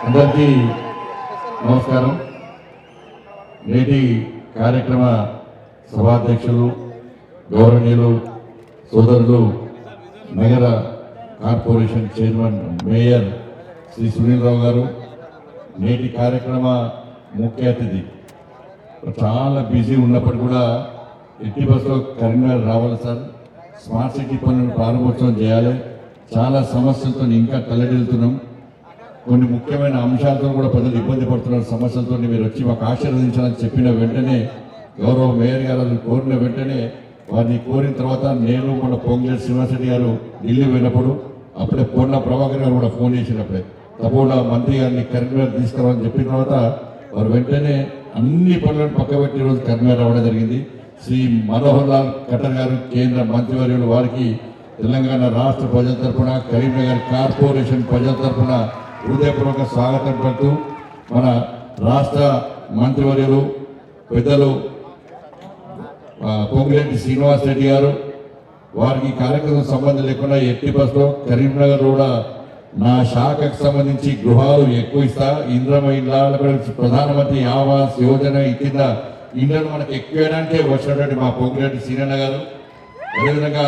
అందరికీ నమస్కారం. నేటి కార్యక్రమ సభాధ్యక్షులు గౌరవనీయులు సోదరులు నగర corporation chairman mayor Shri Sunil Rao గారు, నేటి కార్యక్రమ ముఖ్య అతిథి చాలా బిజీ ఉన్నప్పుడు కూడా ఎట్టి బస్సులో కరీంనగర్ రావాలి సార్, స్మార్ట్ సిటీ పనులను ప్రారంభోత్సవం చేయాలి, చాలా సమస్యలతో ఇంకా తల్లడిల్లుతున్నాం, కొన్ని ముఖ్యమైన అంశాలతో కూడా ప్రజలు ఇబ్బంది పడుతున్న సమస్యలతో మీరు వచ్చి మాకు ఆశీర్వదించాలని చెప్పిన వెంటనే గౌరవ మేయర్ గారు కోరిన వెంటనే వారిని కోరిన తర్వాత నేను మన పొంగిరెడ్డి శ్రీనివాసరెడ్డి గారు ఢిల్లీ పోయినప్పుడు అప్పుడే పొన్న ప్రభాకర్ గారు కూడా ఫోన్ చేసినప్పుడే తప్పకుండా మంత్రి గారిని కరీంనగర్ తీసుకురావాలని చెప్పిన తర్వాత వారు వెంటనే అన్ని పనులను పక్కబెట్టి ఈరోజు కరీంనగర్ రావడం జరిగింది. శ్రీ మనోహర్ లాల్ ఖట్టర్ గారు కేంద్ర మంత్రివర్యులు వారికి తెలంగాణ రాష్ట్ర ప్రజల తరఫున కరీంనగర్ కార్పొరేషన్ ప్రజల తరఫున హృదయపూర్వక స్వాగతం పడుతూ మన రాష్ట్ర మంత్రివర్యులు పెద్దలు పొంగిరెడ్డి శ్రీనివాసరెడ్డి గారు వారికి కార్యక్రమం సంబంధం లేకుండా ఎట్టి బస్సులో కరీంనగర్ కూడా నా శాఖకు సంబంధించి గృహాలు ఎక్కువ ఇస్తా, ఇంద్రమ ఇళ్ళ ప్రధానమంత్రి ఆవాస్ యోజన కింద ఇండ్లను మనకు ఎక్కువడానికే వచ్చినటువంటి మా పొంగిరెడ్డి శ్రీనన్న గారు, అదేవిధంగా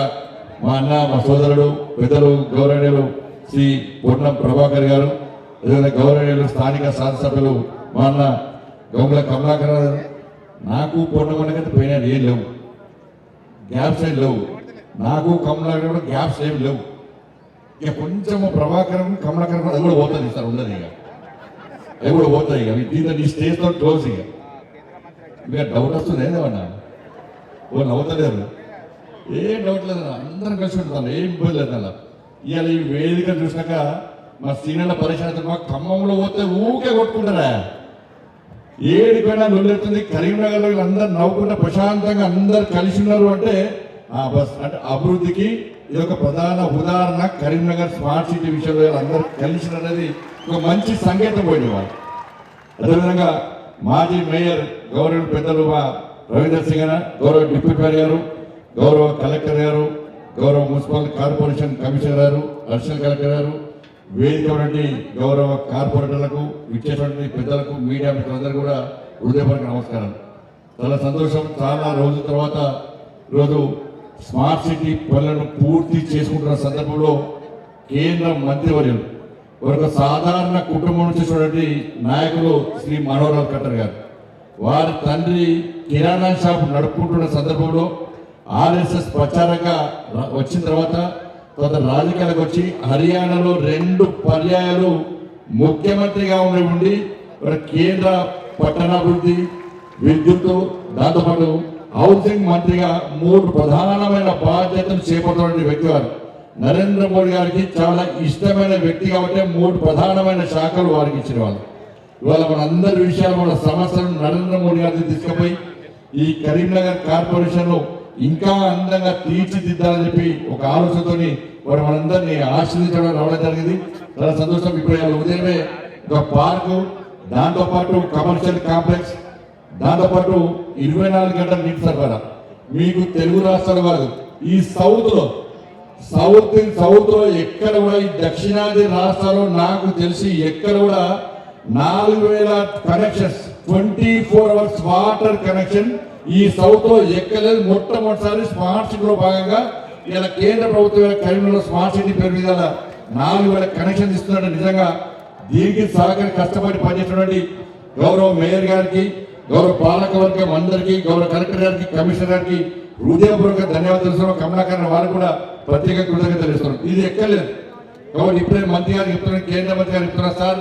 మా అన్న మా సోదరుడు పెద్దలు గౌరవనీయులు శ్రీ పొన్నం ప్రభాకర్ గారు, అదేవిధంగా గౌరవనీయులు స్థానిక శాసనసభ్యులు మా అన్న గౌముల కమలాకర్ గారు. నాకు పొన్నమన్నకైతే పోయినా ఏం లేవు, గ్యాప్స్ ఏం లేవు, నాకు కమలాకర్ కూడా గ్యాప్స్ ఏమి లేవు. ఇక కొంచెం ప్రభాకరం కమలాకరం అది కూడా పోతుంది సార్, ఉండదు ఇక అవి కూడా పోతాయి. ఇక దీంతో ఈ స్టేజ్తో క్లోజ్. ఇక డౌట్ వస్తుంది ఏదేమన్నా ఓ నవ్వుతలేరు, ఏం డౌట్ లేదు, అందరం కలిసి ఉంటున్నాను, ఏం ఇబ్బంది లేదు. అలా ఇవాళ ఈ వేదిక చూసినాక మా సీనియర్ల పరిచయం మా ఖమ్మంలో పోతే ఊకే కొట్టుకుంటారా, ఏడిపోయినా నొల్లెత్తుంది. కరీంనగర్లో వీళ్ళందరూ నవ్వుకుంటే ప్రశాంతంగా అందరు కలిసి ఉన్నారు అంటే బస్ అంటే అభివృద్ధికి ఇది ఒక ప్రధాన ఉదాహరణ. కరీంనగర్ స్మార్ట్ సిటీ విషయంలో అందరూ కలిసి అనేది ఒక మంచి సంకేతం పోయింది వాళ్ళు. అదేవిధంగా మాజీ మేయర్ గౌరవ పెద్దలు మా రవీందర్ సింగ్ గారు, గౌరవ డిప్యూటీ మేయర్ గారు, గౌరవ కలెక్టర్ గారు, గౌరవ మున్సిపల్ కార్పొరేషన్ కమిషనర్ గారు, అడిషనల్ కలెక్టర్ గారు, వేదిక గౌరవ కార్పొరేటర్లకు ఇచ్చేటువంటి పెద్దలకు మీడియా మిత్రులందరూ కూడా హృదయపూర్వక నమస్కారం. చాలా సంతోషం, చాలా రోజుల తర్వాత ఈరోజు స్మార్ట్ సిటీ పనులను పూర్తి చేసుకుంటున్న సందర్భంలో కేంద్ర మంత్రివర్యులు ఒక సాధారణ కుటుంబం నుంచి చూడండి నాయకులు శ్రీ మనోహర్ లాల్ ఖట్టర్ గారు, వారి తండ్రి కిరాణా షాప్ నడుపుకుంటున్న సందర్భంలో ఆర్ఎస్ఎస్ ప్రచారంగా వచ్చిన తర్వాత రాజకీయాలకు వచ్చి హర్యానాలో 2 పర్యాయాలు ముఖ్యమంత్రిగా ఉండి కేంద్ర పట్టణాభివృద్ధి, విద్యుత్, దాంతోపాటు హౌసింగ్ మంత్రిగా 3 ప్రధానమైన బాధ్యతలు చేపడుతున్న వ్యక్తి వారు. నరేంద్ర మోడీ గారికి చాలా ఇష్టమైన వ్యక్తి కాబట్టి 3 ప్రధానమైన శాఖలు వారికి ఇచ్చిన వాళ్ళు. ఇవాళ మన అందరి విషయాలు మన సమస్యలను నరేంద్ర మోడీ గారికి తీసుకుపోయి ఈ కరీంనగర్ కార్పొరేషన్ ఇంకా అందంగా తీర్చిదిద్దాలని చెప్పి ఒక ఆలోచనతోని వారు మనందరినీ ఆశీర్వదించడం రావడం జరిగింది. చాలా సంతోషం. ఇప్పుడు ఉదయమే ఒక పార్కు, దాంతోపాటు కమర్షియల్ కాంప్లెక్స్, దాంతోపాటు 24 గంటల నీటి సరఫరా. మీకు తెలుగు రాష్ట్రాలు కాదు, ఈ సౌత్ లో ఎక్కడ కూడా ఈ దక్షిణాది రాష్ట్రాల్లో నాకు తెలిసి ఎక్కడ కూడా 4000 కనెక్షన్స్ 24 hours వాటర్ కనెక్షన్ ఈ సౌత్ లో ఎక్కలేదు. మొట్టమొదటిసారి స్మార్ట్ సిటీలో భాగంగా ఇలా కేంద్ర ప్రభుత్వం కరీంనగర్ స్మార్ట్ సిటీ పేరు మీద 4000 కనెక్షన్ ఇస్తున్నట్టు నిజంగా దీనికి సహకరి కష్టపడి పనిచేసినటువంటి గౌరవ మేయర్ గారికి, గౌరవ పాలక వర్గం అందరికీ, గౌరవ కలెక్టర్ గారికి, కమిషనర్ గారికి హృదయపూర్వక ధన్యవాదాలు తెలుస్తున్నాం. కమలాకర్ వారికి కూడా ప్రత్యేక కృతజ్ఞతలు తెలుస్తున్నాం. ఇది ఎక్కలేదు కాబట్టి ఇప్పుడే మంత్రి గారు చెప్తున్నారు, కేంద్ర మంత్రి గారు చెప్తున్నారు, సార్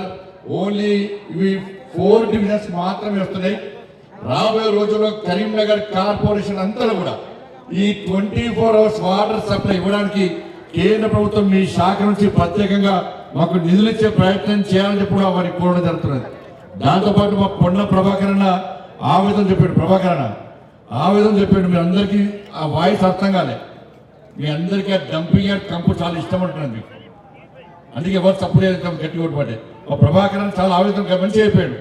ఓన్లీ ఇవి 4 డివిజన్స్ మాత్రమే వస్తున్నాయి. రాబోయే రోజుల్లో కరీంనగర్ కార్పొరేషన్ అంతా కూడా ఈ 24 hours వాటర్ సప్లై ఇవ్వడానికి కేంద్ర ప్రభుత్వం మీ శాఖ నుంచి ప్రత్యేకంగా మాకు నిధులు ఇచ్చే ప్రయత్నం చేయాలని చెప్పి కూడా వారికి కోరడం జరుగుతున్నది. దాంతోపాటు మా పొన్న ప్రభాకర్ అన్న ఆవేదన చెప్పాడు, మీ అందరికీ ఆ వాయిస్ అర్థం కాలే, మీ అందరికీ ఆ డంపింగ్ యార్డ్ కంపు చాలా ఇష్టం అంటున్నాను మీకు, అందుకే ఎవరు సపోర్ట్ గట్టి కొట్టుబట్టే మా ప్రభాకర్ చాలా ఆవేదన మంచిగా అయిపోయాడు.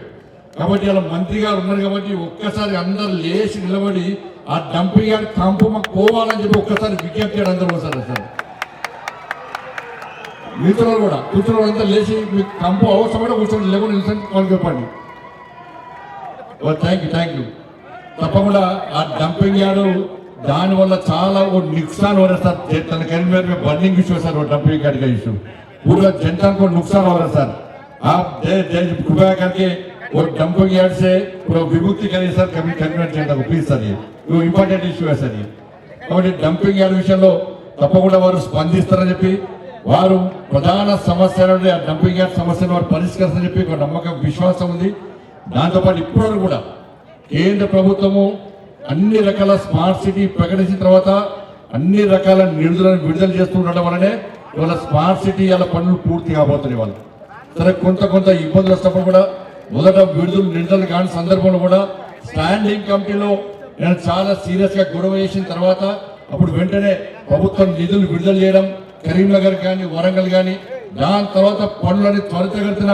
కాబట్టి అలా మంత్రి గారు ఉన్నారు కాబట్టి ఒక్కసారి అందరు లేచి నిలబడి ఆ డంపింగ్ యార్డ్ కంపు మాకు పోవాలని చెప్పి ఒక్కసారి విజ్ఞప్తి చేయడం అందరూ వస్తారు సార్. మిగతా కూడా కూర్చున్న అంతా లేచి మీకు కంపు అవసరమైన కూర్చోండి, లేకుండా నిల్చొని వాళ్ళు చెప్పండి. Thank you. తప్పకుండా ఆ డంపింగ్ యార్డు దానివల్ల చాలా नुकसान हो रहा है सर. करीमनगर में बर्निंग इशू है सर, वो डंपिंग यार्ड का इशू पूरा जनता को नुकसान हो रहा है सर. आप कृपया करके वो डंपिंग यार्ड से पूरा विमुक्ति करिए सर करीमनगर जनता को प्लीज सर. ये इंपॉर्टेंट इशू है सर. ये కాబట్టి డంపింగ్ యార్డ్ విషయంలో తప్పకుండా వారు స్పందిస్తారని చెప్పి వారు ప్రధాన సమస్యలు ఆ డంపింగ్ యార్డ్ సమస్యను వారు పరిష్కరిస్తారని చెప్పి ఒక నమ్మకం విశ్వాసం ఉంది. దాంతోపాటు ఇప్పుడు కూడా కేంద్ర ప్రభుత్వము అన్ని రకాల స్మార్ట్ సిటీ ప్రకటించిన తర్వాత అన్ని రకాల నిధులను విడుదల చేస్తుండడం వల్లనే ఇవాళ స్మార్ట్ సిటీ వాళ్ళ పనులు పూర్తి కాబోతున్నాయి. వాళ్ళు సరే కొంత ఇబ్బందులు వస్తున్నప్పుడు కూడా మొదట నిధులు కాని సందర్భంలో కూడా స్టాండింగ్ కమిటీలో నేను చాలా సీరియస్ గా గొడవ చేసిన తర్వాత అప్పుడు వెంటనే ప్రభుత్వం నిధులు విడుదల చేయడం కరీంనగర్ కానీ వరంగల్ కానీ దాని తర్వాత పనులని త్వరితగతిన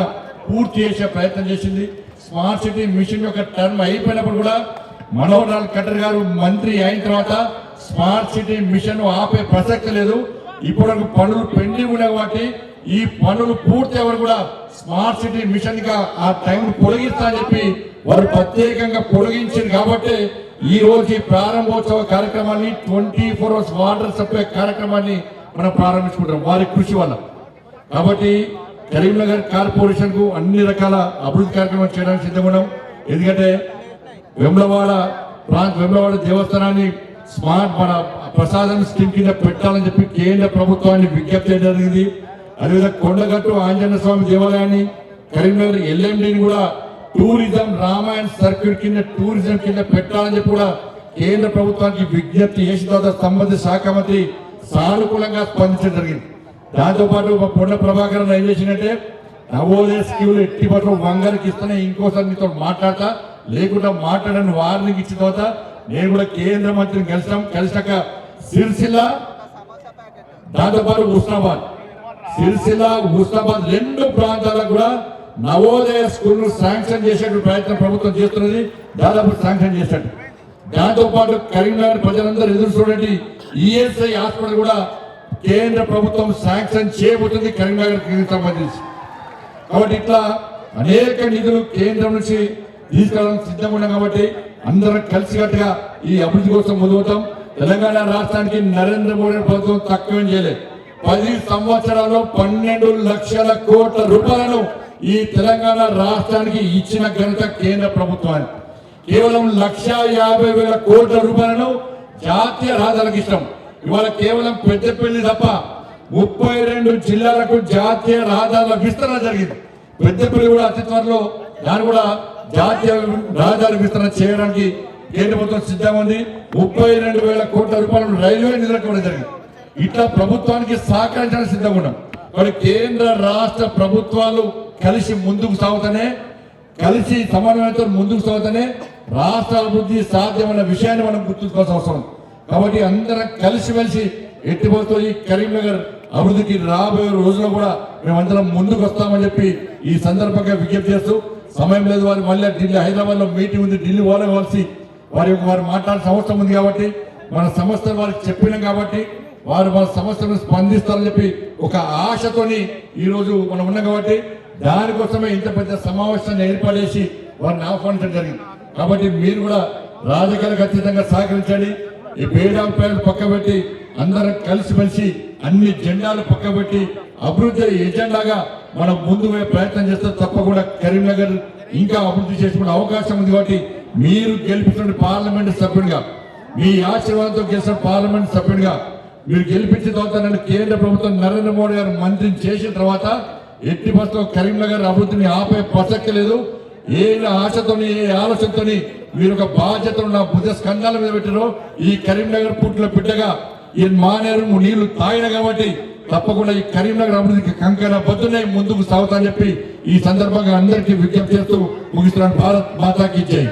పూర్తి చేసే ప్రయత్నం చేసింది. స్మార్ట్ సిటీ మిషన్ యొక్క టర్మ్ అయిపోయినప్పుడు కూడా మనోహర్ లాల్ ఖట్టర్ గారు మంత్రి అయిన తర్వాత స్మార్ట్ సిటీ మిషన్ ఆపే ప్రసక్తి లేదు. ఇప్పుడు పనులు పెండింగ్ ఉన్నాయి కాబట్టి ఈ పనులు పూర్తి ఎవరు కూడా స్మార్ట్ సిటీ మిషన్ గా ఆ టైం పొడిగిస్తా అని చెప్పి వారు ప్రత్యేకంగా పొడిగించారు. కాబట్టి ఈ రోజు ఈ ప్రారంభోత్సవ కార్యక్రమాన్ని 24 hours వాటర్ సప్లై కార్యక్రమాన్ని మనం ప్రారంభించుకుంటాం వారి కృషి వల్ల. కాబట్టి కరీంనగర్ కార్పొరేషన్ కు అన్ని రకాల అభివృద్ధి కార్యక్రమాలు చేయడానికి సిద్ధంగా ఉన్నాం. ఎందుకంటే వేములవాడ దేవస్థానాన్ని స్మార్ట్ మన ప్రసాదం స్కీమ్ కింద పెట్టాలని చెప్పి కేంద్ర ప్రభుత్వాన్ని విజ్ఞప్తి చేయడం జరిగింది. అదేవిధంగా కొండగట్టు ఆంజనేయ స్వామి దేవాలయాన్ని కరీంనగర్ ఎల్ఎండిని కూడా టూరిజం రామాయణ సర్క్యూట్ కింద టూరిజం కింద పెట్టాలని చెప్పి కూడా కేంద్ర ప్రభుత్వానికి విజ్ఞప్తి చేసిన తర్వాత సంబంధిత శాఖ మంత్రి సానుకూలంగా స్పందించడం జరిగింది. దాంతోపాటు పొన్న ప్రభాకర్ ఏం చేసిందంటే నవోదయ స్కీములు ఎట్టి పట్ల వంగరికి ఇస్తేనే ఇంకోసారి మీతో మాట్లాడతా లేకుండా మాట్లాడని వార్నింగ్ ఇచ్చిన తర్వాత నేను కూడా కేంద్ర మంత్రిని కలిసాక సిరిసిల్ల దాంతోపాటు హుస్నాబాద్ రెండు ప్రాంతాలకు కూడా నవోదయ స్కూల్ శాంక్షన్ చేసే ప్రయత్నం ప్రభుత్వం చేస్తున్నది. దాదాపు శాంక్షన్ చేశాడు. దాంతో పాటు కరీంనగర్ ప్రజలందరూ ఎదురు చూడండి ఈఎస్ఐ హాస్పిటల్ కూడా కేంద్ర ప్రభుత్వం శాంక్షన్ చేయబోతుంది కరీంనగర్ సంబంధించి. కాబట్టి ఇట్లా అనేక నిధులు కేంద్రం నుంచి తీసుకెళ్ళడానికి సిద్ధంగా ఉన్నాం. కాబట్టి అందరం కలిసికట్టుగా ఈ అభివృద్ధి కోసం ముందుతాం. తెలంగాణ రాష్ట్రానికి నరేంద్ర మోడీ ప్రభుత్వం తక్కువేం చేయలేదు. 10 సంవత్సరాల్లో 12 లక్షల కోట్ల రూపాయలను ఈ తెలంగాణ రాష్ట్రానికి ఇచ్చిన ఘనత కేంద్ర ప్రభుత్వానికి. కేవలం 1,50,000 కోట్ల రూపాయలను జాతీయ రహదారులకు ఇష్టం. ఇవాళ కేవలం పెద్దపల్లి తప్ప 32 జిల్లాలకు జాతీయ రహదారుల విస్తరణ జరిగింది. పెద్దపల్లి కూడా అతి త్వరలో దాన్ని కూడా జాతీయ రహదారి విస్తరణ చేయడానికి కేంద్ర ప్రభుత్వం సిద్ధంగా ఉంది. 32,000 కోట్ల రూపాయలను రైల్వే నిధులకు ఇవ్వడం జరిగింది. ఇట్లా ప్రభుత్వానికి సహకరించడానికి సిద్ధంగా ఉన్నాం. మరి కేంద్ర రాష్ట్ర ప్రభుత్వాలు కలిసి ముందుకు సాగుతానే కలిసి సమన్వయంతో ముందుకు సాగుతానే రాష్ట్ర అభివృద్ధి సాధ్యమైన విషయాన్ని మనం గుర్తుంచుకోవాల్సిన అవసరం. కాబట్టి అందరం కలిసిమెలిసి ఎట్టిపోతూ ఈ కరీంనగర్ అభివృద్ధికి రాబోయే రోజుల్లో కూడా మేమందరం ముందుకు వస్తామని చెప్పి ఈ సందర్భంగా విజ్ఞప్తి చేస్తూ సమయం లేదు. వారు మళ్ళీ ఢిల్లీ హైదరాబాద్ లో మీటింగ్ ఉంది, ఢిల్లీ వాళ్ళవలసి వారు మాట్లాడాల్సిన అవసరం ఉంది. కాబట్టి మన సమస్యలు వారికి చెప్పినాం కాబట్టి వారు మన సమస్యలను స్పందిస్తారని చెప్పి ఒక ఆశతోని ఈ రోజు మనం ఉన్నాం. కాబట్టి దానికోసమే ఇంత పెద్ద సమావేశాన్ని ఏర్పాటు చేసి వారిని ఆహ్వానించడం జరిగింది. కాబట్టి మీరు కూడా రాజకీయాలకు అతీతంగా సహకరించండి. ఈ భేదాభిప్రాయాలు పక్కబెట్టి అందరం కలిసిమెలిసి అన్ని జెండాలు పక్కబెట్టి అభివృద్ధి ఎజెండాగా మనం ముందు ప్రయత్నం చేస్తే తప్పకుండా కరీంనగర్ ఇంకా అభివృద్ధి చేసుకునే అవకాశం ఉంది. కాబట్టి మీరు గెలిపించిన పార్లమెంట్ సభ్యుడిగా మీ ఆశీర్వాదంతో గెలిచిన పార్లమెంట్ సభ్యుడిగా మీరు గెలిపించిన తర్వాత నన్ను కేంద్ర ప్రభుత్వం నరేంద్ర మోడీ గారు మంత్రిని చేసిన తర్వాత ఎట్టి పరిస్థితుల్లో కరీంనగర్ అభివృద్ధిని ఆపే ప్రసక్తి లేదు. ఏ ఆశతోని ఏ ఆలోచనతోని మీరు ఒక బాధ్యతను నా భుజ స్కంధాల మీద పెట్టారో ఈ కరీంనగర్ పుట్టిన బిడ్డగా ఈ మానేరు నీళ్లు తాగిన కాబట్టి తప్పకుండా ఈ కరీంనగర్ అభివృద్ధికి కంకణ బద్దునే ముందుకు సాగుతా అని చెప్పి ఈ సందర్భంగా అందరికీ విజ్ఞప్తి చేస్తూ ముగిస్తున్నాను. భారత్ మాతాకి జై.